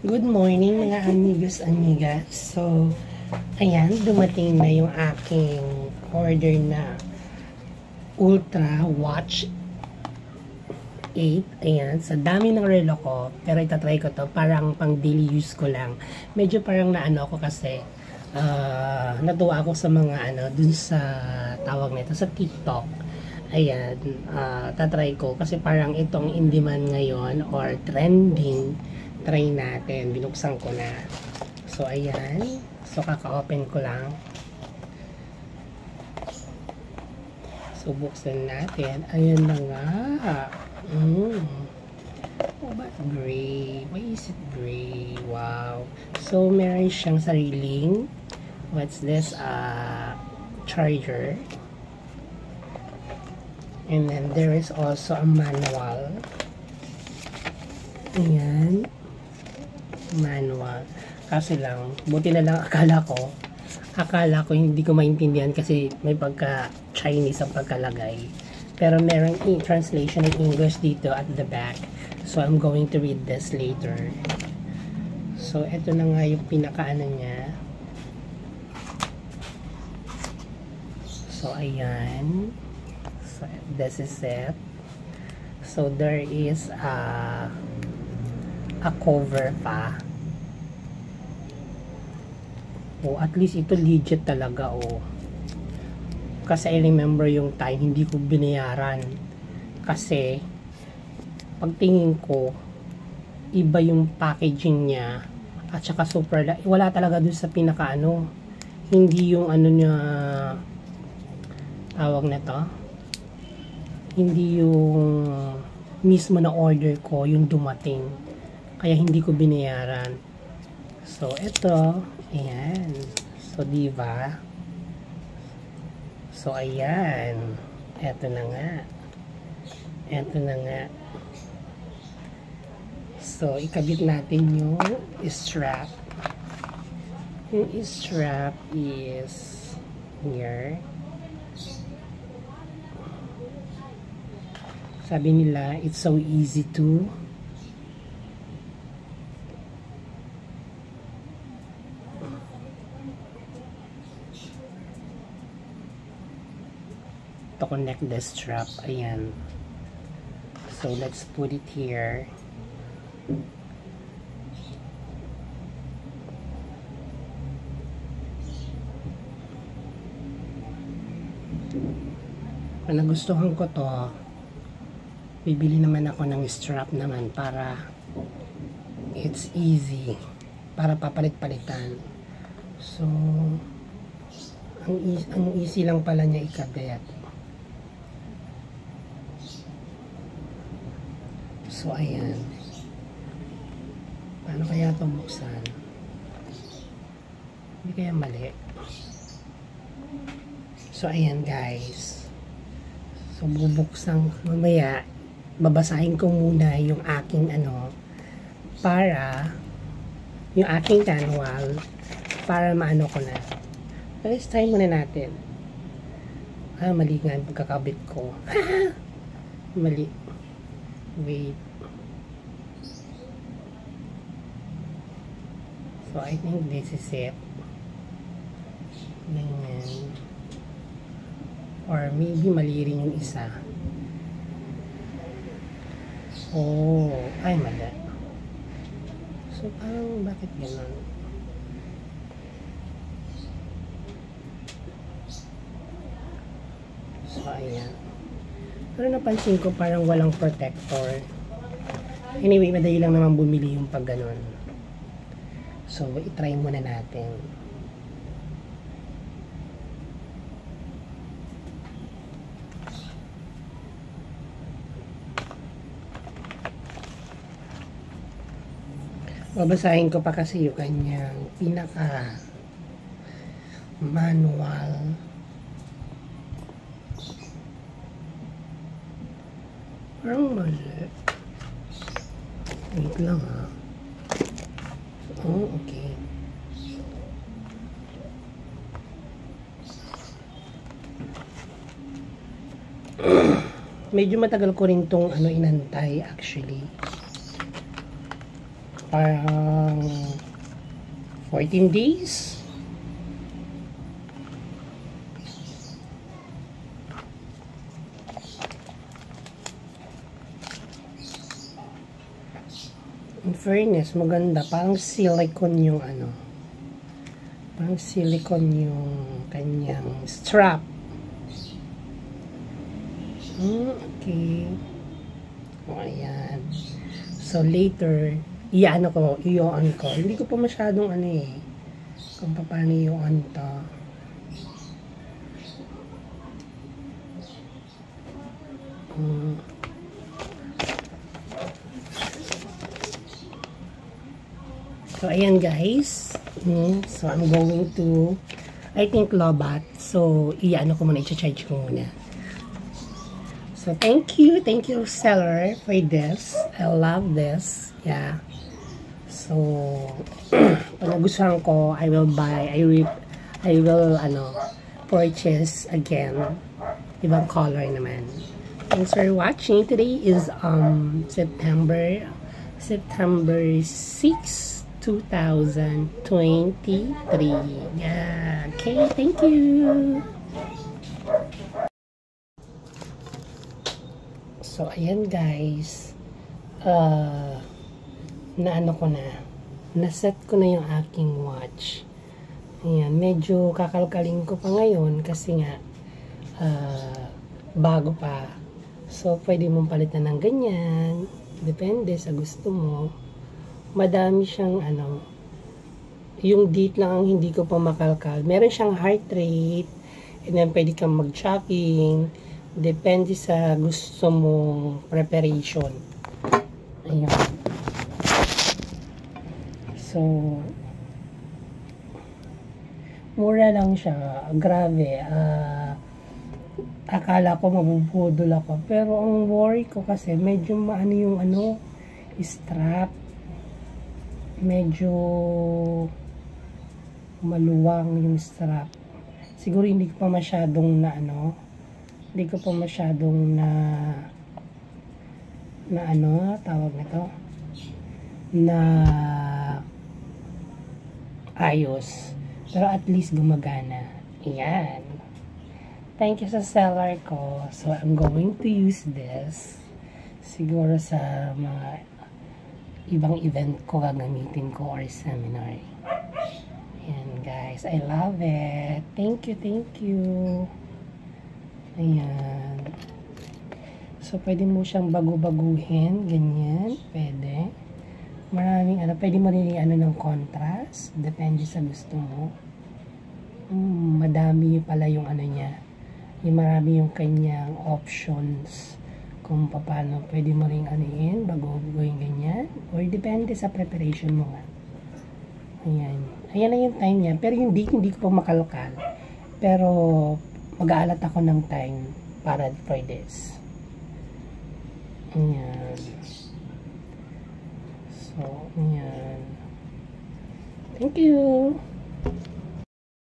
Good morning mga amigos, amigas. So, ayan, dumating na yung aking order na Ultra Watch 8. Ayan, sa dami ng relo ko, pero itatry ko to, parang pang daily use ko lang. Medyo parang naano ako kasi, natuwa ako sa mga dun sa tawag nito, sa TikTok. Ayan, tatry ko kasi parang itong in demand ngayon or trending. Try natin, binuksan ko na. So ayan, so kaka-open ko lang. So buksan natin. Ayan na nga. Oh, but gray? Why is it gray? Wow. So meron siyang sariling, what's this, charger. And then there is also a manual. Ayan. Manual. Kasi lang, buti na lang akala ko hindi ko maintindihan kasi may pagka Chinese ang pagkalagay. Pero merong translation in English dito at the back. So I'm going to read this later. So ito na nga yung pinakaano niya. So ayan. So this is it. So there is a cover pa. Oh, at least ito legit talaga, oh. Kasi I remember yung time hindi ko binayaran. Kasi pagtingin ko iba yung packaging niya at saka super wala talaga dun sa pinaka hindi yung niya tawag na to. Hindi yung mismo na order ko yung dumating. Kaya hindi ko binayaran. So, ito. Ayan. So, diba? So, ayan. Ito na nga. Ito na nga. So, ikabit natin yung strap. Yung strap is here. Sabi nila, it's so easy to connect the strap. Ayan. So let's put it here. Kung nagustuhan ko to, bibili naman ako ng strap naman para it's easy, para papalit-palitan. So ang easy lang pala niya ikabit. So, ayan. Paano kaya ito buksan? Hindi kaya mali. So, ayan guys. So, bubuksan mamaya. Babasahin ko muna yung aking para yung aking manual para maano ko na. Let's try muna natin. Mali nga ang pagkakabit ko. Mali. Wait. So, I think this is it. Ganyan. Or maybe mali rin yung isa. Oh, ay mali. So, parang bakit gano'n? So, ayan. Pero napansin ko parang walang protector. Anyway, madali lang naman bumili yung pag gano'n. So, itry muna natin. Babasahin ko pa kasi yung kanyang pinaka manual. Parang mali. Wait lang ha. Oh, okay. Medyo matagal ko rin tong inantay actually. parang 14 days. In fairness, maganda. Parang silicone yung ano. Parang silicone yung kanyang strap. Okay. O, ayan. So, later, i-on ko. Hindi ko pa masyadong ano eh. Kung paano i-on to. So, ayan guys. So, I'm going to, I think, Lobat. So, i-ano ko muna, i-charge ko muna. So, thank you seller for this. I love this. Yeah. So, pag nagustuhan ko, I will purchase again. Ibang color naman. Thanks for watching. Today is September 6, 2023. Yeah. Okay, thank you. So, ayan guys. Naset ko na yung aking watch. Ayan, medyo kakalkalin ko pa ngayon kasi nga bago pa. So, pwede mong palitan ng ganyan. Depende sa gusto mo. Madami siyang yung date lang ang hindi ko pa makalkal. Meron siyang heart rate, and then pwede kang mag-tracking. Depende sa gusto mong preparation. Ayun. So, mura lang siya. Grabe. Akala ko mabubudol ako. Pero ang worry ko kasi medyo maano yung strap. Medyo maluwang yung strap. Siguro hindi ko pa masyadong tawag na to, na ayos. Pero at least gumagana. Ayan. Thank you sa seller ko. So, I'm going to use this. Siguro sa mga ibang event ko gagamitin ko or seminar. Ayan guys, I love it. Thank you. Ayan. So, pwede mo siyang bago-baguhin. Ganyan. Pwede. Maraming pwede mo rin ng contrast. Depende sa gusto mo. Madami pala yung niya. Yung marami yung kanyang options. Kung paano pwede mo rin bago-baguhin ganyan. Or depende sa preparation mo nga. Ayan. Ayan na yung time niya. Pero yung date, hindi ko pa makalokal. Pero, mag-aalat ako ng time para for this. Ayan. So, ayan. Thank you.